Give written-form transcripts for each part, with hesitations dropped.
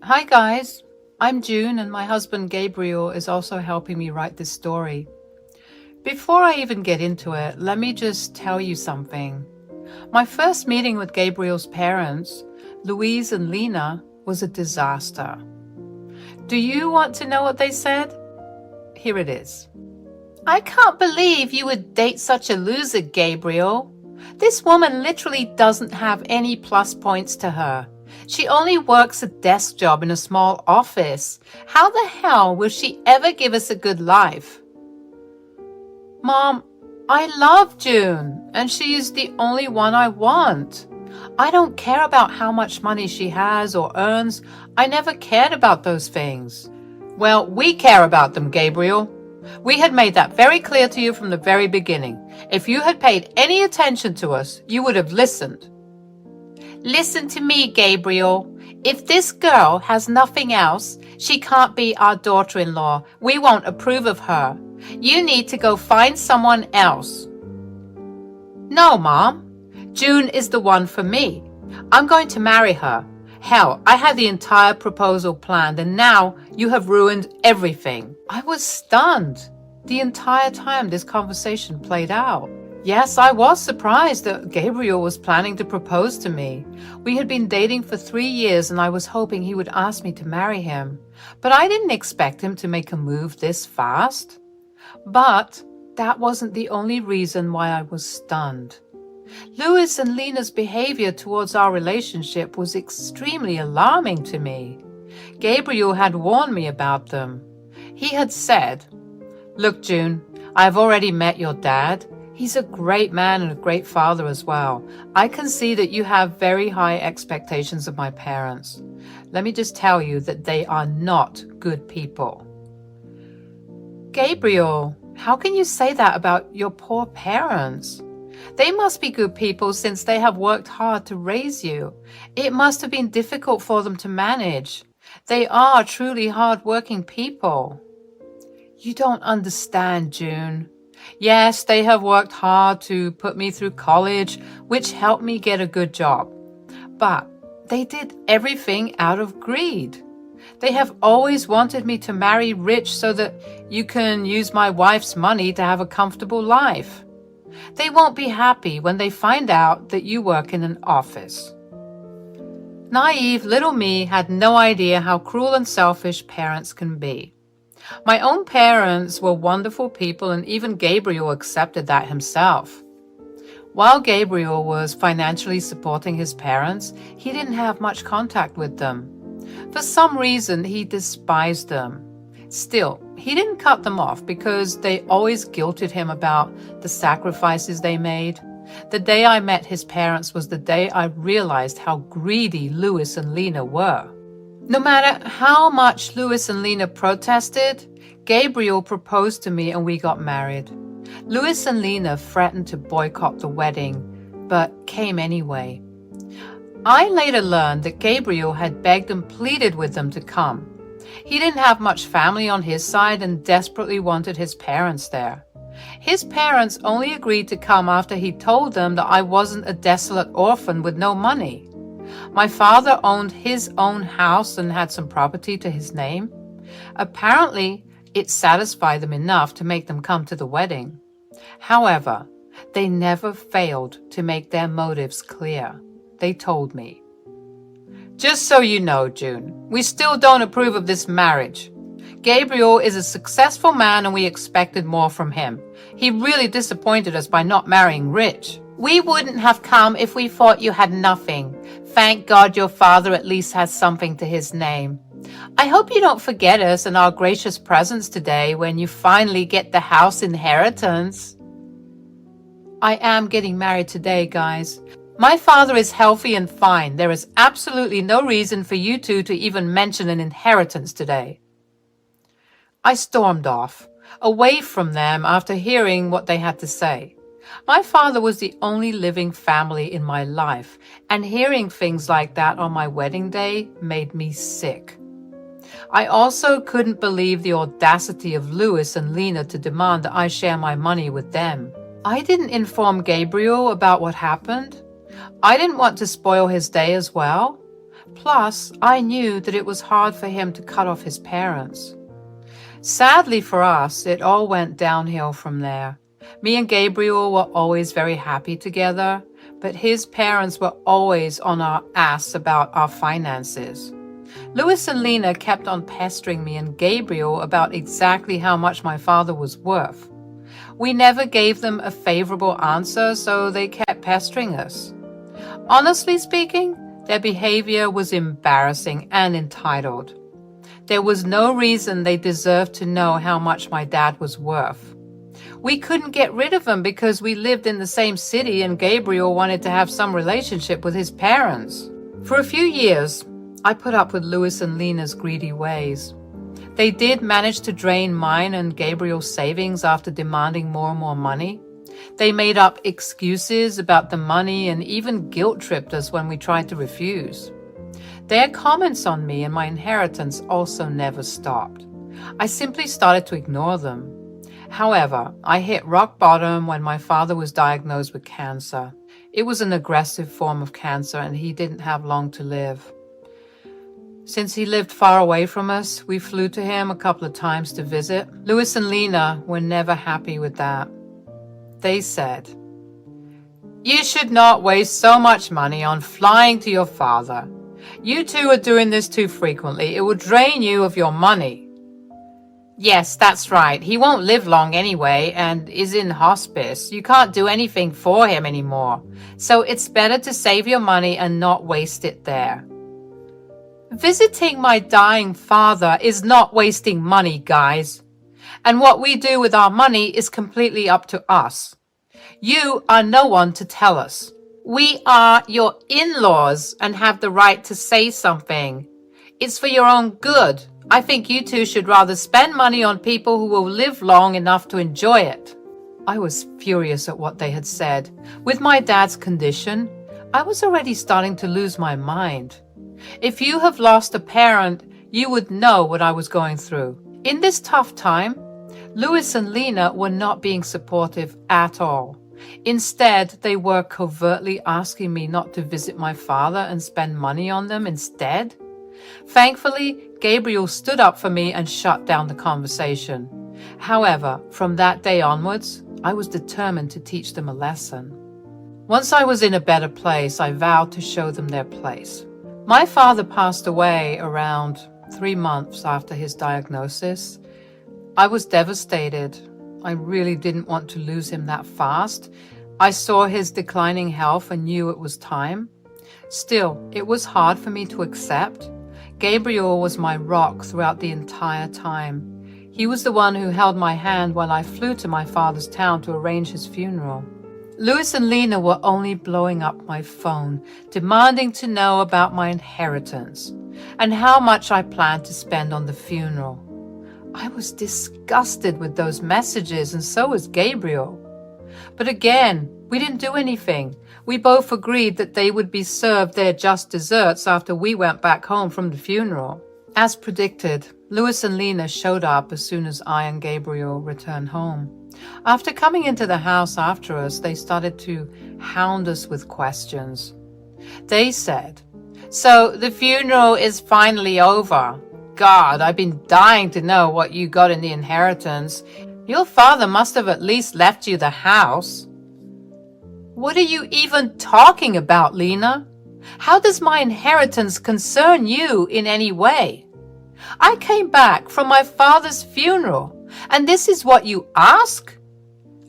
Hi guys, I'm June and my husband Gabriel is also helping me write this story. Before I even get into it, let me just tell you something. My first meeting with Gabriel's parents, Louise and Lena, was a disaster. Do you want to know what they said? Here it is. I can't believe you would date such a loser, Gabriel. This woman literally doesn't have any plus points to her. She only works a desk job in a small office. How the hell will she ever give us a good life? Mom, I love June, and she is the only one I want. I don't care about how much money she has or earns. I never cared about those things. Well, we care about them, Gabriel. We had made that very clear to you from the very beginning. If you had paid any attention to us, you would have listened. Listen to me, Gabriel. If this girl has nothing else, she can't be our daughter-in-law. We won't approve of her. You need to go find someone else. No, Mom. June is the one for me. I'm going to marry her. Hell, I had the entire proposal planned, and now you have ruined everything. I was stunned the entire time this conversation played out. Yes, I was surprised that Gabriel was planning to propose to me. We had been dating for 3 years and I was hoping he would ask me to marry him. But I didn't expect him to make a move this fast. But that wasn't the only reason why I was stunned. Louis and Lena's behavior towards our relationship was extremely alarming to me. Gabriel had warned me about them. He had said, "Look, June, I have already met your dad. He's a great man and a great father as well. I can see that you have very high expectations of my parents. Let me just tell you that they are not good people." Gabriel, how can you say that about your poor parents? They must be good people since they have worked hard to raise you. It must have been difficult for them to manage. They are truly hard-working people. You don't understand, June. Yes, they have worked hard to put me through college, which helped me get a good job. But they did everything out of greed. They have always wanted me to marry rich so that you can use my wife's money to have a comfortable life. They won't be happy when they find out that you work in an office. Naive little me had no idea how cruel and selfish parents can be. My own parents were wonderful people, and even Gabriel accepted that himself. While Gabriel was financially supporting his parents, he didn't have much contact with them. For some reason, he despised them. Still, he didn't cut them off because they always guilted him about the sacrifices they made. The day I met his parents was the day I realized how greedy Louis and Lena were. No matter how much Louis and Lena protested, Gabriel proposed to me and we got married. Louis and Lena threatened to boycott the wedding, but came anyway. I later learned that Gabriel had begged and pleaded with them to come. He didn't have much family on his side and desperately wanted his parents there. His parents only agreed to come after he told them that I wasn't a desolate orphan with no money. My father owned his own house and had some property to his name. Apparently, it satisfied them enough to make them come to the wedding. However, they never failed to make their motives clear. They told me, "Just so you know, June, we still don't approve of this marriage. Gabriel is a successful man and we expected more from him. He really disappointed us by not marrying rich. We wouldn't have come if we thought you had nothing. Thank God your father at least has something to his name. I hope you don't forget us and our gracious presence today when you finally get the house inheritance." I am getting married today, guys. My father is healthy and fine. There is absolutely no reason for you two to even mention an inheritance today. I stormed off, away from them after hearing what they had to say. My father was the only living family in my life, and hearing things like that on my wedding day made me sick. I also couldn't believe the audacity of Louis and Lena to demand that I share my money with them. I didn't inform Gabriel about what happened. I didn't want to spoil his day as well. Plus, I knew that it was hard for him to cut off his parents. Sadly for us, it all went downhill from there. Me and Gabriel were always very happy together, but his parents were always on our ass about our finances. Louis and Lena kept on pestering me and Gabriel about exactly how much my father was worth. We never gave them a favorable answer, so they kept pestering us. Honestly speaking, their behavior was embarrassing and entitled. There was no reason they deserved to know how much my dad was worth. We couldn't get rid of him because we lived in the same city and Gabriel wanted to have some relationship with his parents. For a few years, I put up with Louis and Lena's greedy ways. They did manage to drain mine and Gabriel's savings after demanding more and more money. They made up excuses about the money and even guilt-tripped us when we tried to refuse. Their comments on me and my inheritance also never stopped. I simply started to ignore them. However, I hit rock bottom when my father was diagnosed with cancer. It was an aggressive form of cancer and he didn't have long to live. Since he lived far away from us, we flew to him a couple of times to visit. Louis and Lena were never happy with that. They said, "You should not waste so much money on flying to your father. You two are doing this too frequently. It will drain you of your money." "Yes, that's right. He won't live long anyway and is in hospice. You can't do anything for him anymore. So it's better to save your money and not waste it there." Visiting my dying father is not wasting money, guys. And what we do with our money is completely up to us. You are no one to tell us. We are your in-laws and have the right to say something. It's for your own good. I think you two should rather spend money on people who will live long enough to enjoy it. I was furious at what they had said. With my dad's condition, I was already starting to lose my mind. If you have lost a parent, you would know what I was going through. In this tough time, Louis and Lena were not being supportive at all. Instead, they were covertly asking me not to visit my father and spend money on them instead. Thankfully, Gabriel stood up for me and shut down the conversation. However, from that day onwards, I was determined to teach them a lesson. Once I was in a better place, I vowed to show them their place. My father passed away around 3 months after his diagnosis. I was devastated. I really didn't want to lose him that fast. I saw his declining health and knew it was time. Still, it was hard for me to accept. Gabriel was my rock throughout the entire time. He was the one who held my hand while I flew to my father's town to arrange his funeral. Louis and Lena were only blowing up my phone, demanding to know about my inheritance and how much I planned to spend on the funeral. I was disgusted with those messages, and so was Gabriel. But again, we didn't do anything. We both agreed that they would be served their just desserts after we went back home from the funeral. As predicted, Louis and Lena showed up as soon as I and Gabriel returned home. After coming into the house after us, they started to hound us with questions. They said, "So the funeral is finally over. God, I've been dying to know what you got in the inheritance. Your father must have at least left you the house." "What are you even talking about, Lena? How does my inheritance concern you in any way? I came back from my father's funeral, and this is what you ask?"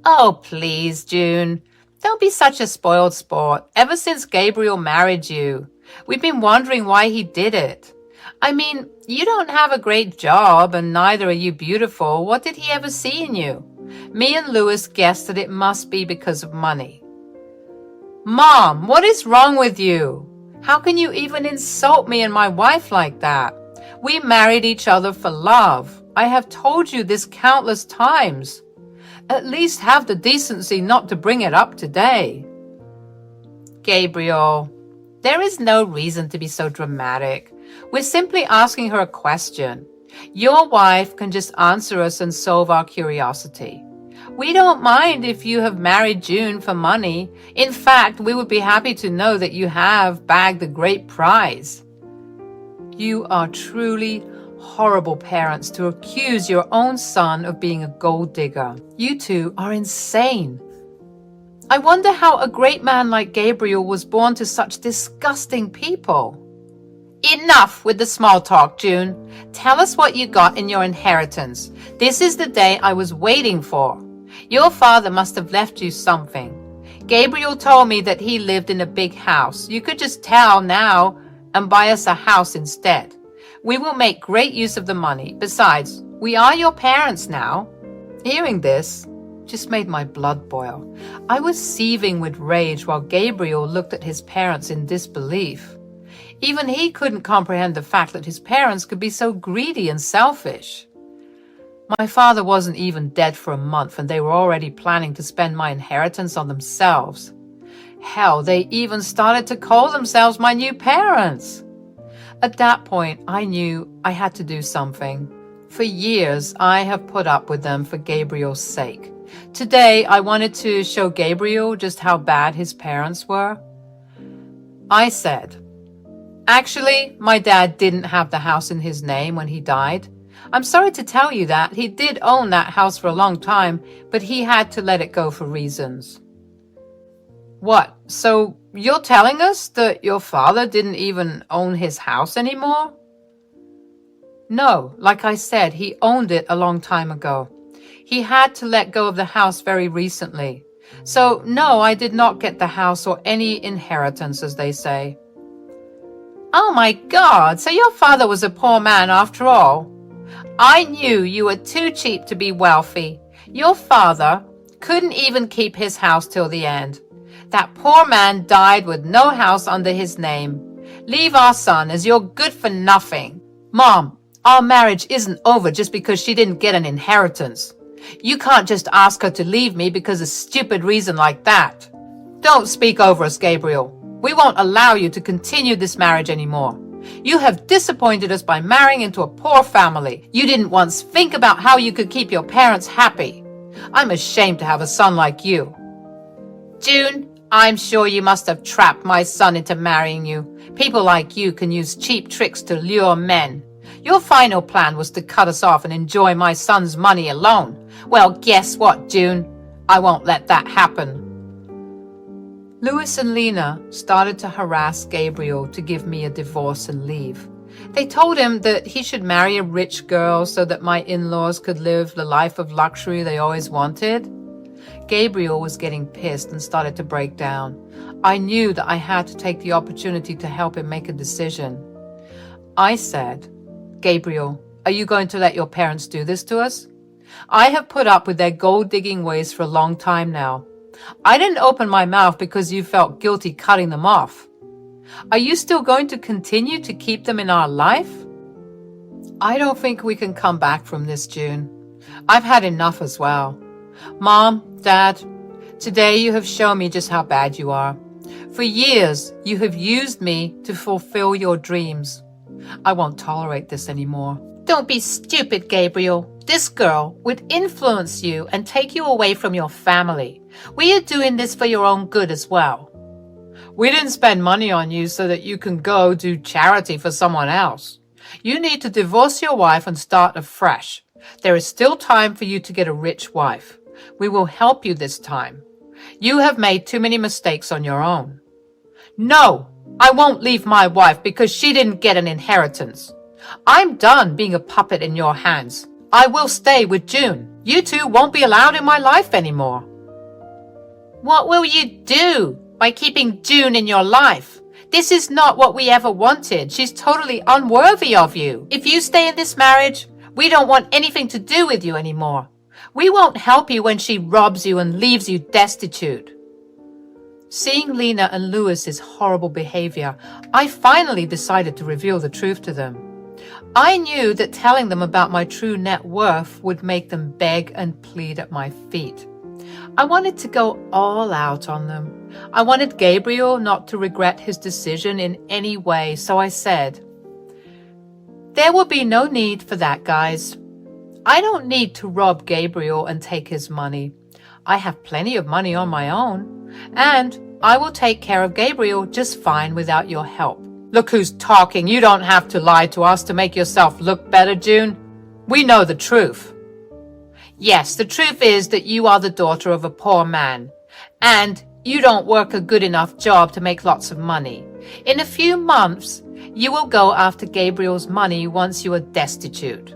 "Oh, please, June. Don't be such a spoiled sport. Ever since Gabriel married you, we've been wondering why he did it. I mean, you don't have a great job, and neither are you beautiful. What did he ever see in you?" Me and Louis guessed that it must be because of money. "Mom, what is wrong with you? How can you even insult me and my wife like that? We married each other for love. I have told you this countless times. At least have the decency not to bring it up today." "Gabriel, there is no reason to be so dramatic. We're simply asking her a question. Your wife can just answer us and solve our curiosity. We don't mind if you have married June for money. In fact, we would be happy to know that you have bagged a great prize. You are truly horrible parents to accuse your own son of being a gold digger. You two are insane. I wonder how a great man like Gabriel was born to such disgusting people. Enough with the small talk, June. Tell us what you got in your inheritance. This is the day I was waiting for. Your father must have left you something. Gabriel told me that he lived in a big house. You could just tell now and buy us a house instead. We will make great use of the money. Besides, we are your parents now. Hearing this just made my blood boil. I was seething with rage while Gabriel looked at his parents in disbelief. Even he couldn't comprehend the fact that his parents could be so greedy and selfish. My father wasn't even dead for a month and they were already planning to spend my inheritance on themselves. Hell, they even started to call themselves my new parents. At that point, I knew I had to do something. For years, I have put up with them for Gabriel's sake. Today, I wanted to show Gabriel just how bad his parents were. I said, actually, my dad didn't have the house in his name when he died. I'm sorry to tell you that. He did own that house for a long time, but he had to let it go for reasons. What? So you're telling us that your father didn't even own his house anymore? No, like I said, he owned it a long time ago. He had to let go of the house very recently. So no, I did not get the house or any inheritance, as they say. Oh my God, so your father was a poor man after all. I knew you were too cheap to be wealthy. Your father couldn't even keep his house till the end. That poor man died with no house under his name. Leave our son, as you're good for nothing. Mom, our marriage isn't over just because she didn't get an inheritance. You can't just ask her to leave me because of a stupid reason like that. Don't speak over us, Gabriel. We won't allow you to continue this marriage anymore. You have disappointed us by marrying into a poor family. You didn't once think about how you could keep your parents happy. I'm ashamed to have a son like you. June, I'm sure you must have trapped my son into marrying you. People like you can use cheap tricks to lure men. Your final plan was to cut us off and enjoy my son's money alone. Well, guess what, June? I won't let that happen. Louis and Lena started to harass Gabriel to give me a divorce and leave. They told him that he should marry a rich girl so that my in-laws could live the life of luxury they always wanted. Gabriel was getting pissed and started to break down. I knew that I had to take the opportunity to help him make a decision. I said, Gabriel, are you going to let your parents do this to us? I have put up with their gold-digging ways for a long time now. I didn't open my mouth because you felt guilty cutting them off. Are you still going to continue to keep them in our life? I don't think we can come back from this, June. I've had enough as well. Mom, Dad, today you have shown me just how bad you are. For years, you have used me to fulfill your dreams. I won't tolerate this anymore. Don't be stupid, Gabriel. This girl would influence you and take you away from your family. We are doing this for your own good as well. We didn't spend money on you so that you can go do charity for someone else. You need to divorce your wife and start afresh. There is still time for you to get a rich wife. We will help you this time. You have made too many mistakes on your own. No, I won't leave my wife because she didn't get an inheritance. I'm done being a puppet in your hands. I will stay with June. You two won't be allowed in my life anymore. What will you do by keeping June in your life? This is not what we ever wanted. She's totally unworthy of you. If you stay in this marriage, we don't want anything to do with you anymore. We won't help you when she robs you and leaves you destitute. Seeing Lena and Louis's horrible behavior, I finally decided to reveal the truth to them. I knew that telling them about my true net worth would make them beg and plead at my feet. I wanted to go all out on them. I wanted Gabriel not to regret his decision in any way, so I said, "There will be no need for that, guys. I don't need to rob Gabriel and take his money. I have plenty of money on my own, and I will take care of Gabriel just fine without your help. Look who's talking. You don't have to lie to us to make yourself look better, June. We know the truth. Yes, the truth is that you are the daughter of a poor man, and you don't work a good enough job to make lots of money. In a few months, you will go after Gabriel's money once you are destitute.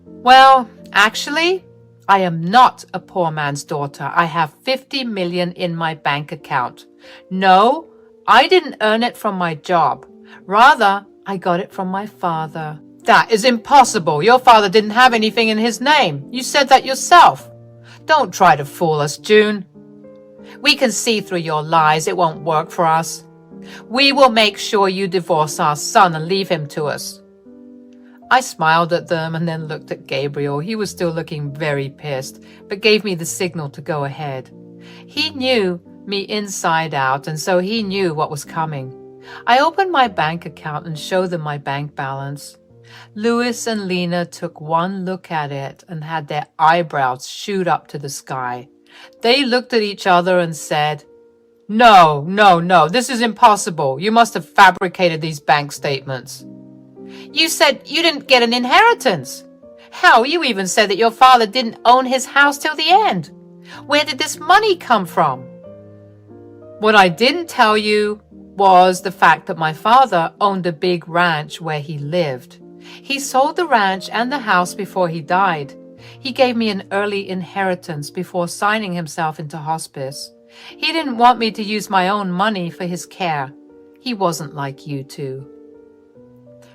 Well, actually, I am not a poor man's daughter. I have 50 million in my bank account. No, I didn't earn it from my job. Rather, I got it from my father. That is impossible. Your father didn't have anything in his name. You said that yourself. Don't try to fool us, June. We can see through your lies. It won't work for us. We will make sure you divorce our son and leave him to us. I smiled at them and then looked at Gabriel. He was still looking very pissed, but gave me the signal to go ahead. He knew me inside out, and so he knew what was coming. I opened my bank account and showed them my bank balance. Louis and Lena took one look at it and had their eyebrows shoot up to the sky. They looked at each other and said, No, this is impossible. You must have fabricated these bank statements. You said you didn't get an inheritance. Hell, you even said that your father didn't own his house till the end. Where did this money come from? What I didn't tell you was the fact that my father owned a big ranch where he lived. He sold the ranch and the house before he died. He gave me an early inheritance before signing himself into hospice. He didn't want me to use my own money for his care. He wasn't like you two.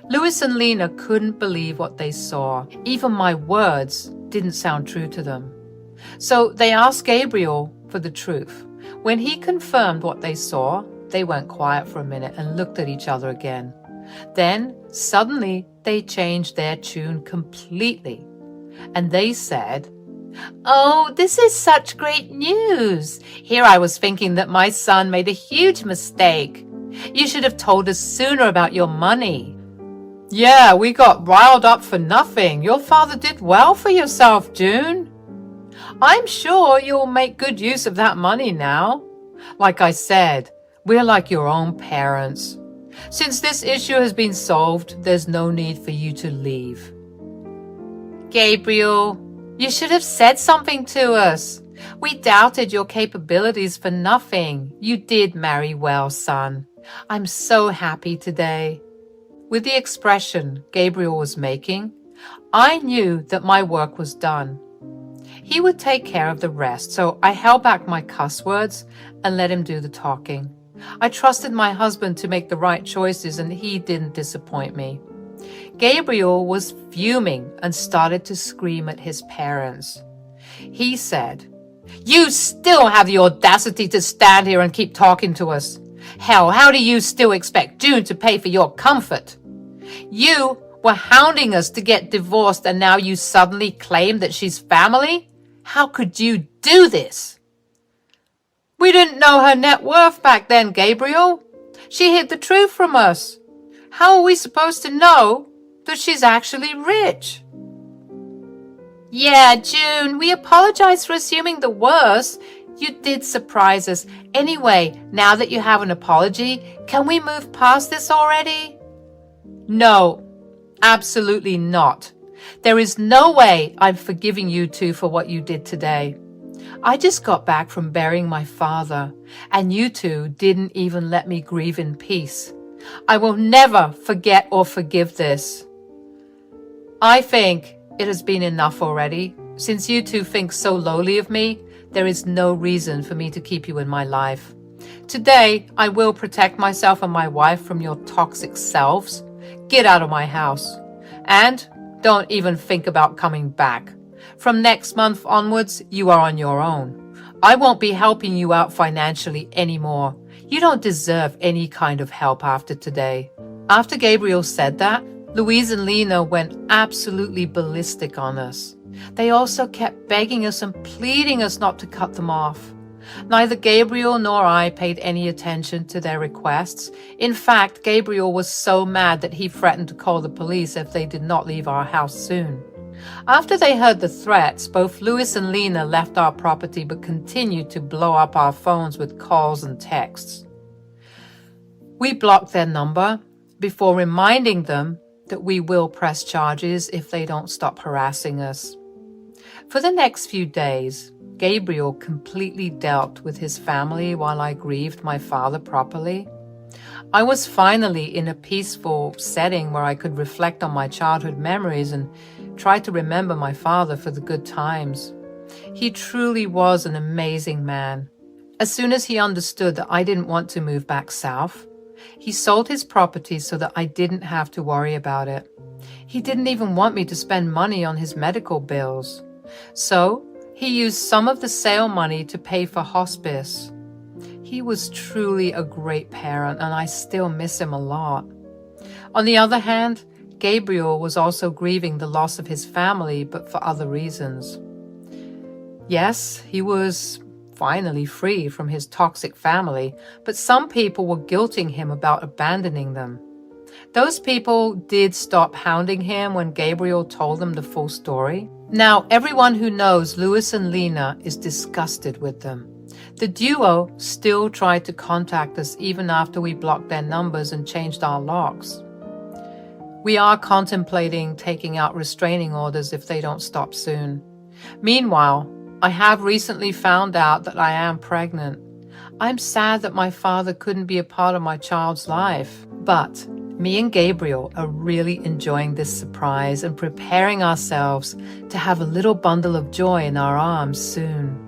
Louis and Lena couldn't believe what they saw. Even my words didn't sound true to them. So they asked Gabriel for the truth. When he confirmed what they saw, they went quiet for a minute and looked at each other again. Then, suddenly, they changed their tune completely. And they said, Oh, this is such great news. Here I was thinking that my son made a huge mistake. You should have told us sooner about your money. Yeah, we got riled up for nothing. Your father did well for yourself, June. I'm sure you'll make good use of that money now. Like I said, we're like your own parents. Since this issue has been solved, there's no need for you to leave. Gabriel, you should have said something to us. We doubted your capabilities for nothing. You did marry well, son. I'm so happy today. With the expression Gabriel was making, I knew that my work was done. He would take care of the rest, so I held back my cuss words and let him do the talking. I trusted my husband to make the right choices, and he didn't disappoint me. Gabriel was fuming and started to scream at his parents. He said, You still have the audacity to stand here and keep talking to us. Hell, how do you still expect June to pay for your comfort? You were hounding us to get divorced, and now you suddenly claim that she's family? How could you do this? We didn't know her net worth back then, Gabriel. She hid the truth from us. How are we supposed to know that she's actually rich? Yeah, June, we apologize for assuming the worst. You did surprise us. Anyway, now that you have an apology, can we move past this already? No, absolutely not. There is no way I'm forgiving you two for what you did today. I just got back from burying my father, and you two didn't even let me grieve in peace. I will never forget or forgive this. I think it has been enough already. Since you two think so lowly of me, there is no reason for me to keep you in my life. Today, I will protect myself and my wife from your toxic selves. Get out of my house. And don't even think about coming back. From next month onwards, you are on your own. I won't be helping you out financially anymore. You don't deserve any kind of help after today. After Gabriel said that, Louise and Lena went absolutely ballistic on us. They also kept begging us and pleading us not to cut them off. Neither Gabriel nor I paid any attention to their requests. In fact, Gabriel was so mad that he threatened to call the police if they did not leave our house soon. After they heard the threats, both Louis and Lena left our property but continued to blow up our phones with calls and texts. We block their number before reminding them that we will press charges if they don't stop harassing us. For the next few days, Gabriel completely dealt with his family while I grieved my father properly. I was finally in a peaceful setting where I could reflect on my childhood memories and try to remember my father for the good times. He truly was an amazing man. As soon as he understood that I didn't want to move back south, he sold his property so that I didn't have to worry about it. He didn't even want me to spend money on his medical bills. So he used some of the sale money to pay for hospice. He was truly a great parent, and I still miss him a lot. On the other hand, Gabriel was also grieving the loss of his family, but for other reasons. Yes, he was finally free from his toxic family, but some people were guilting him about abandoning them. Those people did stop hounding him when Gabriel told them the full story. Now, everyone who knows Louis and Lena is disgusted with them. The duo still tried to contact us even after we blocked their numbers and changed our locks. We are contemplating taking out restraining orders if they don't stop soon. Meanwhile, I have recently found out that I am pregnant. I'm sad that my father couldn't be a part of my child's life, but me and Gabriel are really enjoying this surprise and preparing ourselves to have a little bundle of joy in our arms soon.